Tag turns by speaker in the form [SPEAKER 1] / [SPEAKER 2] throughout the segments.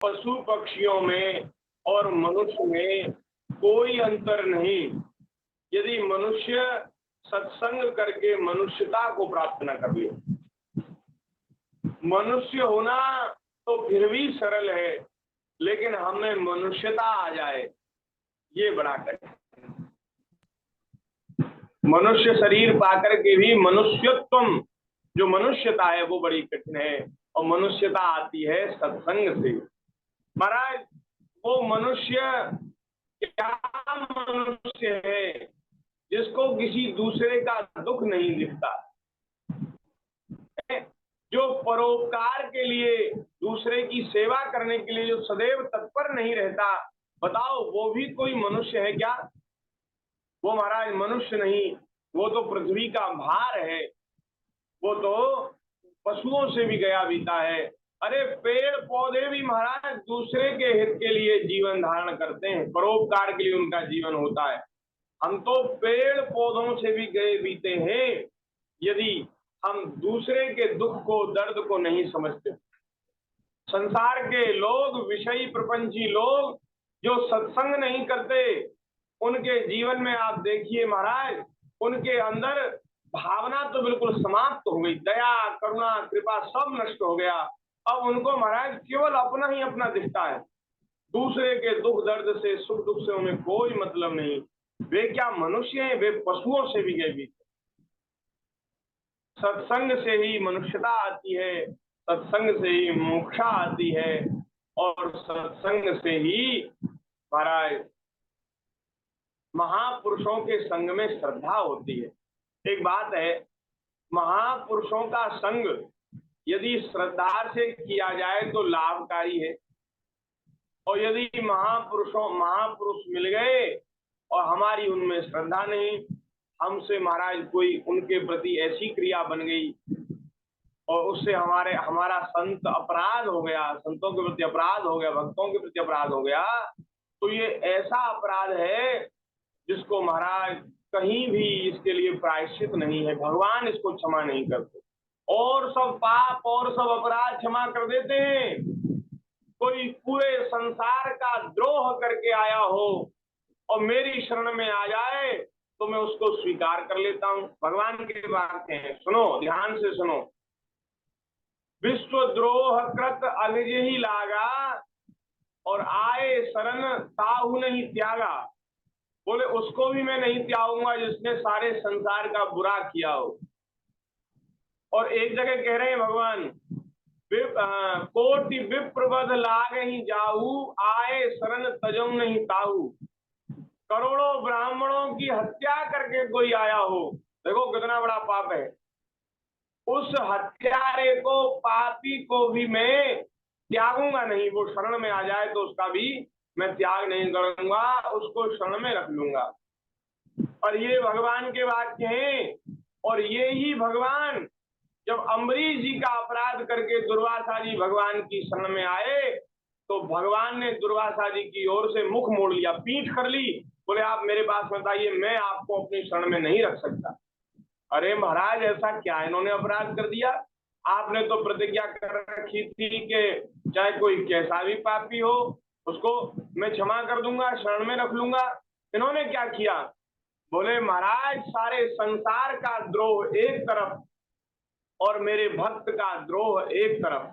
[SPEAKER 1] पशु पक्षियों में और मनुष्य में कोई अंतर नहीं। यदि मनुष्य सत्संग करके मनुष्यता को प्राप्त न कर ले। मनुष्य होना तो फिर भी सरल है, लेकिन हमें मनुष्यता आ जाए ये बड़ा कठिन। मनुष्य शरीर पाकर के भी मनुष्यत्व, जो मनुष्यता है वो बड़ी कठिन है, और मनुष्यता आती है सत्संग से। महाराज वो मनुष्य क्या मनुष्य है जिसको किसी दूसरे का दुख नहीं दिखता, जो परोपकार के लिए, दूसरे की सेवा करने के लिए जो सदैव तत्पर नहीं रहता। बताओ वो भी कोई मनुष्य है क्या? वो महाराज मनुष्य नहीं, वो तो पृथ्वी का भार है, वो तो पशुओं से भी गया बीता है। अरे पेड़ पौधे भी महाराज दूसरे के हित के लिए जीवन धारण करते हैं, परोपकार के लिए उनका जीवन होता है। हम तो पेड़ पौधों से भी गए बीते हैं यदि हम दूसरे के दुख को, दर्द को नहीं समझते। संसार के लोग, विषयी प्रपंची लोग जो सत्संग नहीं करते, उनके जीवन में आप देखिए महाराज, उनके अंदर भावना तो बिल्कुल समाप्त हो गई, दया करुणा कृपा सब नष्ट हो गया। अब उनको महाराज केवल अपना ही अपना दिखता है, दूसरे के दुख दर्द से, सुख दुख से उन्हें कोई मतलब नहीं। वे क्या मनुष्य हैं? वे पशुओं से भी गए बीते। सत्संग से ही मनुष्यता आती है, सत्संग से ही मोक्षा आती है, और सत्संग से ही महाराज महापुरुषों के संग में श्रद्धा होती है। एक बात है, महापुरुषों का संग यदि श्रद्धा से किया जाए तो लाभकारी है, और यदि महापुरुष मिल गए और हमारी उनमें श्रद्धा नहीं, हमसे महाराज कोई उनके प्रति ऐसी क्रिया बन गई और उससे हमारा संत अपराध हो गया, संतों के प्रति अपराध हो गया, भक्तों के प्रति अपराध हो गया, तो ये ऐसा अपराध है जिसको महाराज कहीं भी इसके लिए प्रायश्चित नहीं है, भगवान इसको क्षमा नहीं करते। और सब पाप और सब अपराध क्षमा कर देते हैं। कोई पूरे संसार का द्रोह करके आया हो और मेरी शरण में आ जाए तो मैं उसको स्वीकार कर लेता हूं। भगवान की बातें हैं, सुनो ध्यान से सुनो। विश्व द्रोह कृत अनिज ही लागा, और आए शरण ताहु नहीं त्यागा। बोले उसको भी मैं नहीं त्यागूंगा जिसने सारे संसार का बुरा किया हो। और एक जगह कह रहे हैं भगवान, कोटि विप्रवध लाग ही जाऊ, आए शरण तजम नहीं ताऊ। करोड़ों ब्राह्मणों की हत्या करके कोई आया हो, देखो कितना बड़ा पाप है, उस हत्यारे को, पापी को भी मैं त्यागूंगा नहीं। वो शरण में आ जाए तो उसका भी मैं त्याग नहीं करूंगा, उसको शरण में रख लूंगा। और ये भगवान के वाक्य हैं। और ये ही भगवान जब अम्बरीश जी का अपराध करके दुर्वासा जी भगवान की शरण में आए, तो भगवान ने दुर्वासा जी की ओर से मुख मोड़ लिया, पीठ कर ली। बोले आप मेरे पास बताइए, मैं आपको अपनी शरण में नहीं रख सकता। अरे महाराज ऐसा क्या इन्होंने अपराध कर दिया? आपने तो प्रतिज्ञा कर रखी थी कि चाहे कोई कैसा भी पापी हो उसको मैं क्षमा कर दूंगा, शरण में रख लूंगा। इन्होंने क्या किया? बोले महाराज सारे संसार का द्रोह एक तरफ और मेरे भक्त का द्रोह एक तरफ।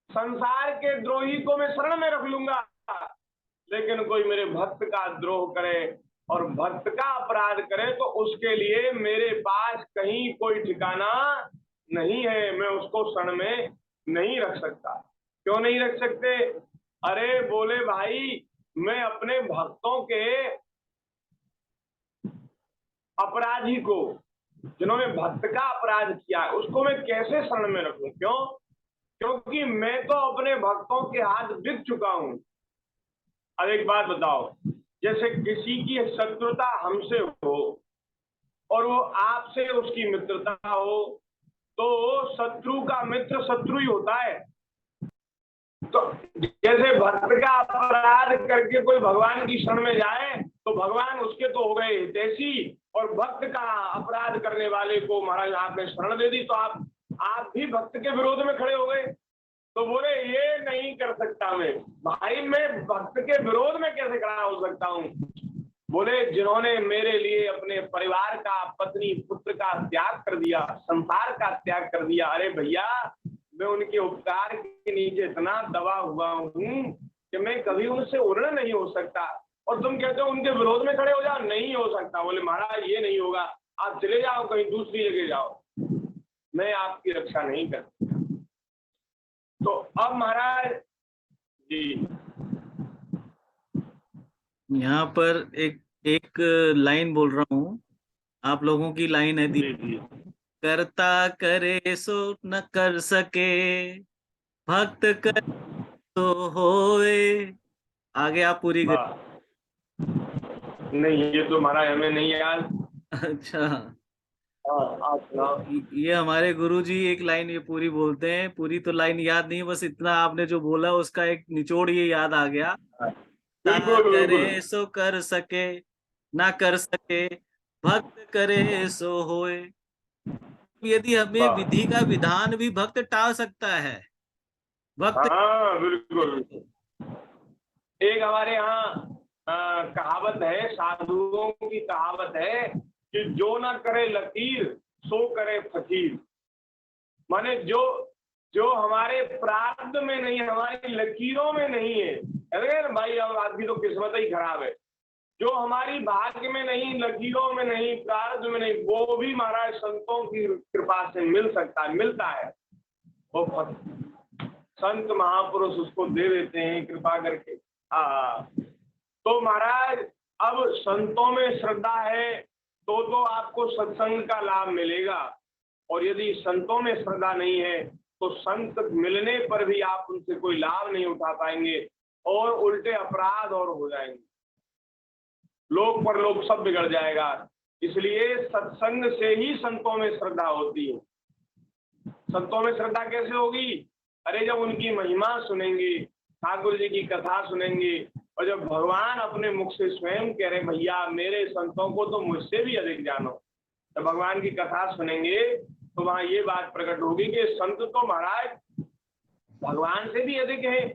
[SPEAKER 1] संसार के द्रोही को मैं शरण में रख लूंगा, लेकिन कोई मेरे भक्त का द्रोह करे और भक्त का अपराध करे तो उसके लिए मेरे पास कहीं कोई ठिकाना नहीं है, मैं उसको शरण में नहीं रख सकता। क्यों नहीं रख सकते? अरे बोले भाई मैं अपने भक्तों के अपराधी को, जिन्होंने भक्त का अपराध किया है, उसको मैं कैसे शरण में रखूं? क्यों? क्योंकि मैं तो अपने भक्तों के हाथ बिक चुका हूं। अब एक बात बताओ, जैसे किसी की शत्रुता हमसे हो और वो आपसे उसकी मित्रता हो, तो शत्रु का मित्र शत्रु ही होता है। तो जैसे भक्त का अपराध करके कोई भगवान की शरण में जाए तो भगवान उसके तो हो गए हितैषी, और भक्त का अपराध करने वाले को महाराज आपने शरण दे दी तो आप भी भक्त के विरोध में खड़े हो गए। तो बोले ये नहीं कर सकता मैं। भाई मैं भक्त के विरोध में कैसे खड़ा हो सकता हूँ? बोले जिन्होंने मेरे लिए अपने परिवार का, पत्नी पुत्र का त्याग कर दिया, संसार का त्याग कर दिया, अरे भैया मैं उनके उपकार के नीचे इतना दबा हुआ हूँ कि मैं कभी उनसे उर्ण नहीं हो सकता। और तुम कहते हो उनके विरोध में खड़े हो जाओ, नहीं हो सकता। बोले महाराज ये नहीं होगा, आप चले जाओ कहीं दूसरी जगह जाओ, मैं आपकी रक्षा नहीं कर सकता। तो अब महाराज जी
[SPEAKER 2] यहाँ पर एक एक लाइन बोल रहा हूँ, आप लोगों की लाइन है दी।
[SPEAKER 1] जी जी
[SPEAKER 2] करता करे सो न कर सके, भक्त कर तो होए। आगे आप पूरी कर।
[SPEAKER 1] वाह, नहीं ये तो महाराज हमें नहीं याद।
[SPEAKER 2] अच्छा,
[SPEAKER 1] हाँ आप सुनाओ।
[SPEAKER 2] ये हमारे गुरुजी एक लाइन ये पूरी बोलते हैं, पूरी तो लाइन याद नहीं, बस इतना आपने जो बोला उसका एक निचोड़ ये याद आ गया। ता
[SPEAKER 1] बिल्कुल बिल्कुल।
[SPEAKER 2] करे सो कर सके, ना कर सके भक्त करे सो होए। यदि हमें
[SPEAKER 1] वाह,
[SPEAKER 2] विधि का विधान भी भक्त टाल सकता है, भक्त।
[SPEAKER 1] हाँ बिल्कुल। एक हमारे यहाँ कहावत है, साधुओं की कहावत है कि जो ना करे लकीर सो करे फकीर। माने जो जो हमारे प्रारब्ध में नहीं, हमारी लकीरों में नहीं है, अरे भाई अब आदमी तो किस्मत ही खराब है। जो हमारी भाग्य में नहीं, लकीरों में नहीं, प्रारब्ध में नहीं, वो भी महाराज संतों की कृपा से मिल सकता है, मिलता है। वो संत महापुरुष उसको दे देते हैं कृपा करके। तो महाराज अब संतों में श्रद्धा है तो आपको सत्संग का लाभ मिलेगा, और यदि संतों में श्रद्धा नहीं है तो संत मिलने पर भी आप उनसे कोई लाभ नहीं उठा पाएंगे, और उल्टे अपराध और हो जाएंगे, लोक परलोक सब बिगड़ जाएगा। इसलिए सत्संग से ही संतों में श्रद्धा होती है। संतों में श्रद्धा कैसे होगी? अरे जब उनकी महिमा सुनेंगे, ठाकुर जी की कथा सुनेंगे, और जब भगवान अपने मुख से स्वयं कह रहे भैया मेरे संतों को तो मुझसे भी अधिक जानो, जब भगवान की कथा सुनेंगे तो वहां ये बात प्रकट होगी कि संत तो महाराज भगवान से भी अधिक है।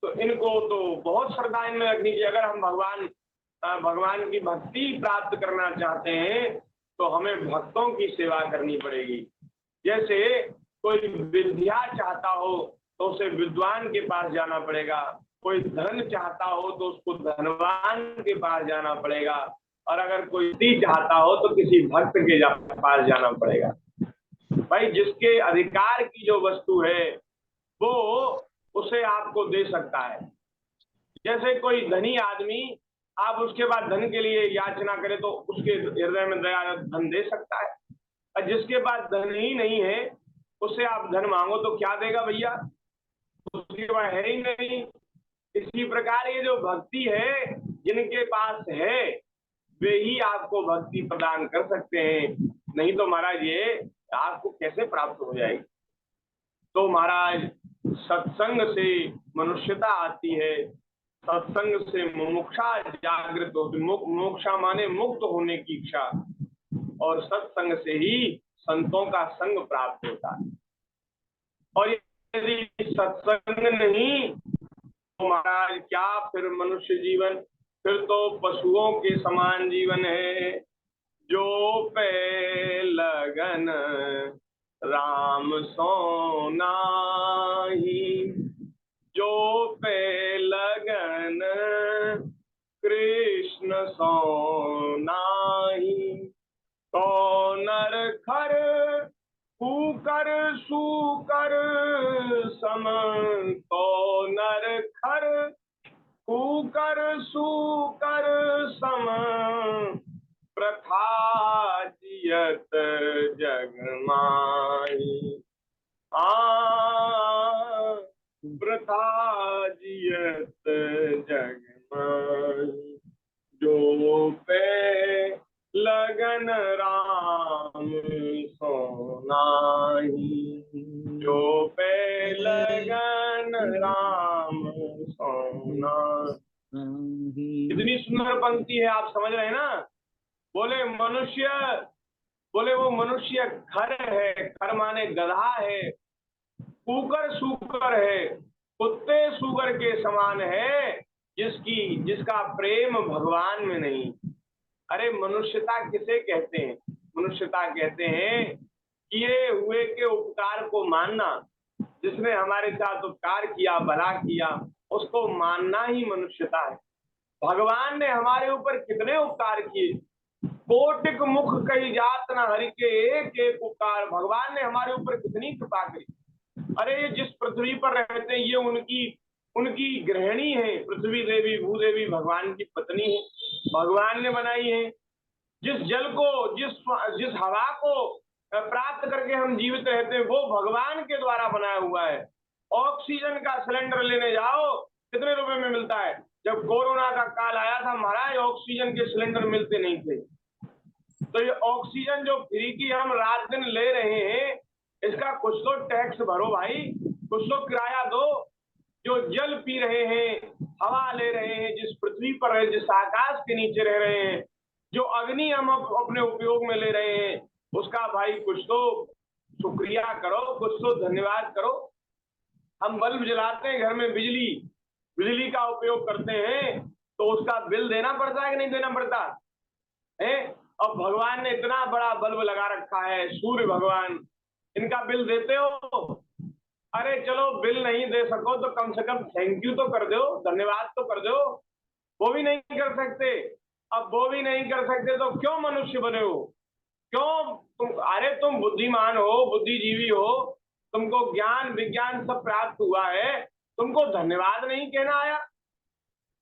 [SPEAKER 1] तो इनको तो बहुत श्रद्धा इनमें रखनी चाहिए। अगर हम भगवान की भक्ति प्राप्त करना चाहते हैं तो हमें भक्तों की सेवा करनी पड़ेगी। जैसे कोई विद्या चाहता हो तो उसे विद्वान के पास जाना पड़ेगा, कोई धन चाहता हो तो उसको धनवान के पास जाना पड़ेगा, और अगर कोई मुक्ति चाहता हो तो किसी भक्त के पास जाना पड़ेगा। भाई जिसके अधिकार की जो वस्तु है वो उसे आपको दे सकता है। जैसे कोई धनी आदमी, आप उसके बाद धन के लिए याचना करें तो उसके हृदय में दया धन दे सकता है, और जिसके पास धन ही नहीं है उससे आप धन मांगो तो क्या देगा भैया, उसके पास है ही नहीं। इसी प्रकार ये जो भक्ति है, जिनके पास है वे ही आपको भक्ति प्रदान कर सकते हैं, नहीं तो महाराज ये आपको कैसे प्राप्त हो जाएगी। तो महाराज सत्संग से मनुष्यता आती है, सत्संग से मुमुक्षा जागृत होती, मोक्षा माने मुक्त होने की इच्छा, और सत्संग से ही संतों का संग प्राप्त होता है। और यदि सत्संग नहीं तो महाराज क्या फिर मनुष्य जीवन, फिर तो पशुओं के समान जीवन है। जो पे लगन राम सो नाही, जो पे लगन कृष्ण सो नाही, तो नर खर कुकर सुकर सम, तो नर खर कुकर सुकर सम, प्रथा जियत जग माही। प्रथा जियत जग माही, जो पे लगन राम सो नाही, जो पे लगन राम सो नाही। इतनी सुंदर पंक्ति है, आप समझ रहे हैं ना। बोले मनुष्य, बोले वो मनुष्य खर है, खर माने गधा है, कुकर सूकर है, कुत्ते सूगर के समान है, जिसका प्रेम भगवान में नहीं। अरे मनुष्यता किसे कहते हैं? मनुष्यता कहते हैं किए हुए के उपकार को मानना। जिसने हमारे साथ उपकार किया, भला किया, उसको मानना ही मनुष्यता है। भगवान ने हमारे ऊपर कितने उपकार किए, कोटिक मुख कही जात न हरि के, एक एक उपकार। भगवान ने हमारे ऊपर कितनी कृपा करी। अरे ये जिस पृथ्वी पर रहते हैं ये उनकी गृहिणी है। पृथ्वी देवी भूदेवी भगवान की पत्नी है, भगवान ने बनाई है। जिस जल को, जिस हवा को प्राप्त करके हम जीवित रहते हैं वो भगवान के द्वारा बनाया हुआ है। ऑक्सीजन का सिलेंडर लेने जाओ, कितने रुपए में मिलता है? जब कोरोना का काल आया था महाराज, ऑक्सीजन के सिलेंडर मिलते नहीं थे। तो ये ऑक्सीजन जो फ्री की हम रात दिन ले रहे हैं, इसका कुछ तो टैक्स भरो भाई, कुछ तो किराया दो। जो जल पी रहे हैं, हवा ले रहे हैं, जिस पृथ्वी पर रहे, जिस आकाश के नीचे रह रहे हैं, जो अग्नि हम अपने उपयोग में ले रहे हैं, उसका भाई कुछ तो शुक्रिया करो, कुछ तो धन्यवाद करो। हम बल्ब जलाते हैं घर में, बिजली का उपयोग करते हैं, तो उसका बिल देना पड़ता है कि नहीं देना पड़ता है? और भगवान ने इतना बड़ा बल्ब लगा रखा है, सूर्य भगवान, इनका बिल देते हो? अरे चलो बिल नहीं दे सको तो कम से कम थैंक यू तो कर दो, धन्यवाद तो कर दो। वो भी नहीं कर सकते। अब वो भी नहीं कर सकते तो क्यों मनुष्य बने हो? क्यों अरे तुम बुद्धिमान हो, बुद्धिजीवी हो, तुमको ज्ञान विज्ञान सब प्राप्त हुआ है, तुमको धन्यवाद नहीं कहना आया?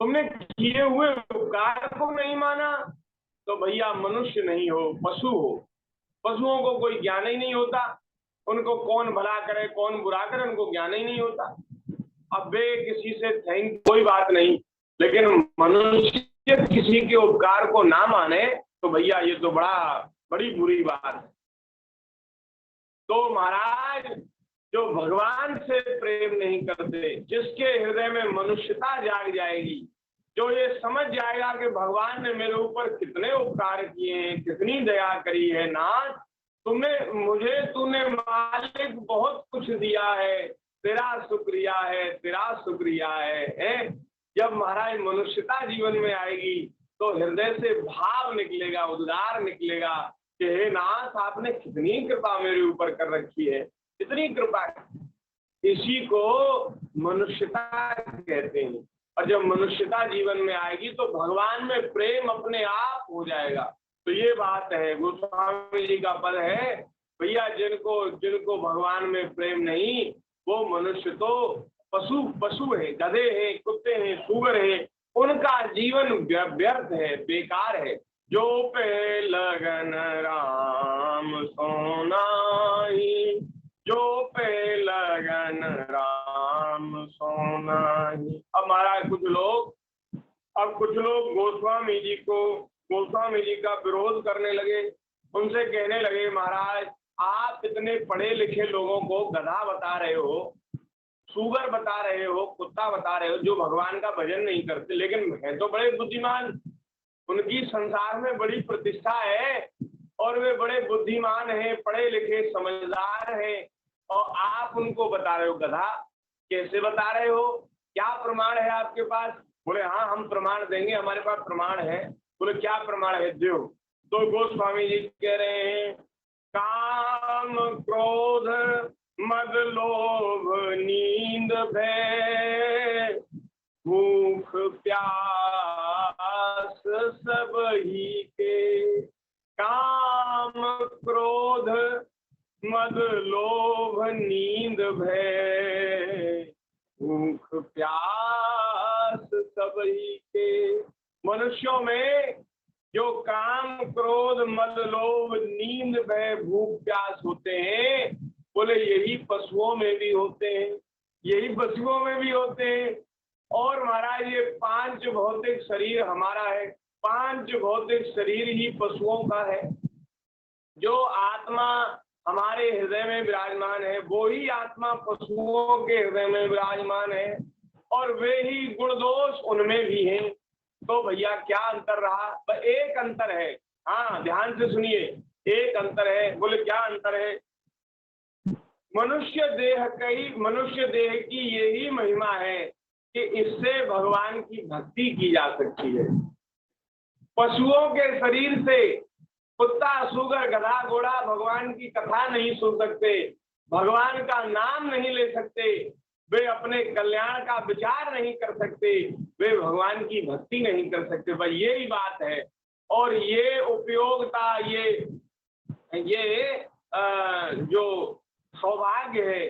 [SPEAKER 1] तुमने किए हुए उपकार को नहीं माना? तो भैया मनुष्य नहीं हो, पशु हो। पशुओं को कोई ज्ञान ही नहीं होता, उनको कौन भला करे कौन बुरा करे उनको ज्ञान ही नहीं होता। अब वे किसी से थैंक कोई बात नहीं, लेकिन मनुष्य किसी के उपकार को ना माने तो भैया ये तो बड़ी बुरी बात है। तो महाराज जो भगवान से प्रेम नहीं करते, जिसके हृदय में मनुष्यता जाग जाएगी, जो ये समझ जाएगा कि भगवान ने मेरे ऊपर कितने उपकार किए हैं, कितनी दया करी है, नाथ तूने मालिक बहुत कुछ दिया है, तेरा शुक्रिया है, तेरा शुक्रिया है। जब महाराज मनुष्यता जीवन में आएगी तो हृदय से भाव निकलेगा, उद्गार निकलेगा कि हे नाथ आपने कितनी कृपा मेरे ऊपर कर रखी है, कितनी कृपा। इसी को मनुष्यता कहते हैं। और जब मनुष्यता जीवन में आएगी तो भगवान में प्रेम अपने आप हो जाएगा। तो ये बात है, गोस्वामी जी का पद है, भैया जिनको भगवान में प्रेम नहीं, वो मनुष्य तो पशु है, गधे हैं, कुत्ते हैं, सूगर है, उनका जीवन व्यर्थ है, बेकार है। जो पे लगन राम सोनाई, जो पे लगन राम सोनाई। अब महाराज कुछ लोग गोस्वामी जी का विरोध करने लगे, उनसे कहने लगे महाराज आप इतने पढ़े लिखे लोगों को गधा बता रहे हो, सूगर बता रहे हो, कुत्ता बता रहे हो, जो भगवान का भजन नहीं करते, लेकिन है तो बड़े बुद्धिमान, उनकी संसार में बड़ी प्रतिष्ठा है और वे बड़े बुद्धिमान हैं, पढ़े लिखे समझदार हैं, और आप उनको बता रहे हो गधा। कैसे बता रहे हो? क्या प्रमाण है आपके पास? बोले हाँ हम प्रमाण देंगे, हमारे पास प्रमाण है। बोले क्या प्रमाण है, दो। तो गोस्वामी जी कह रहे हैं काम क्रोध मद लोभ नींद भय भूख प्यास सब ही के। काम क्रोध मद लोभ नींद भय भूख प्यास सब ही के। मनुष्यों में जो काम क्रोध मद लोभ नींद भय भूख प्यास होते हैं, बोले यही पशुओं में भी होते हैं, यही पशुओं में भी होते हैं। और महाराज ये पांच भौतिक शरीर हमारा है, पांच भौतिक शरीर ही पशुओं का है। जो आत्मा हमारे हृदय में विराजमान है वो ही आत्मा पशुओं के हृदय में विराजमान है, और वे ही गुण दोष उनमें भी हैं। तो भैया क्या अंतर रहा? एक अंतर है, हाँ ध्यान से सुनिए, एक अंतर है। बोले क्या अंतर है? मनुष्य देह की यही महिमा है कि इससे भगवान की भक्ति की जा सकती है। पशुओं के शरीर से कुत्ता, सुगर, गधा, घोड़ा भगवान की कथा नहीं सुन सकते, भगवान का नाम नहीं ले सकते, वे अपने कल्याण का विचार नहीं कर सकते, वे भगवान की भक्ति नहीं कर सकते। भाई यही बात है। और ये उपयोगिता, ये जो सौभाग्य है,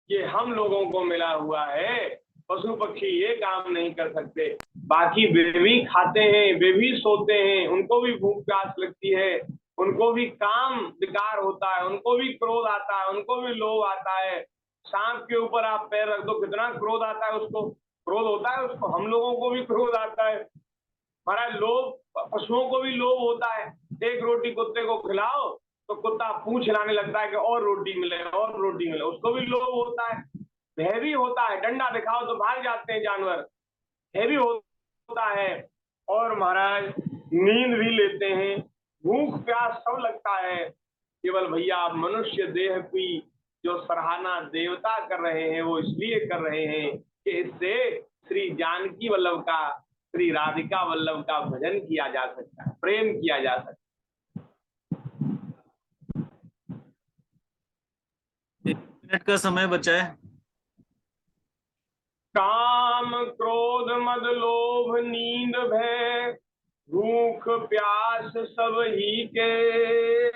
[SPEAKER 1] ये हम लोगों को मिला हुआ है। पशु पक्षी ये काम नहीं कर सकते। बाकी वे भी खाते हैं, वे भी सोते हैं, उनको भी भूख प्यास लगती है, उनको भी काम विकार होता है, उनको भी क्रोध आता है, उनको भी लोभ आता है। सांप के ऊपर आप पैर रख दो, कितना क्रोध आता है उसको, क्रोध होता है उसको। हम लोगों को भी क्रोध आता है। हमारा लोभ, पशुओं को भी लोभ होता है। एक रोटी कुत्ते को खिलाओ तो कुत्ता पूंछ हिलाने लगता है कि और रोटी मिले, और रोटी मिले, उसको भी लोभ होता है। भय भी होता है, डंडा दिखाओ तो भाग जाते हैं जानवर, भय भी होता है। और महाराज नींद भी लेते हैं, भूख प्यास सब लगता है। केवल भैया आप मनुष्य देह की जो सराहना देवता कर रहे हैं, वो इसलिए कर रहे हैं कि इससे श्री जानकी वल्लभ का, श्री राधिका वल्लभ का भजन किया जा सकता है, प्रेम किया जा सकता है।
[SPEAKER 2] 1 मिनट का समय बचा है।
[SPEAKER 1] काम क्रोध मद लोभ नींद भय, भूख प्यास सब ही के,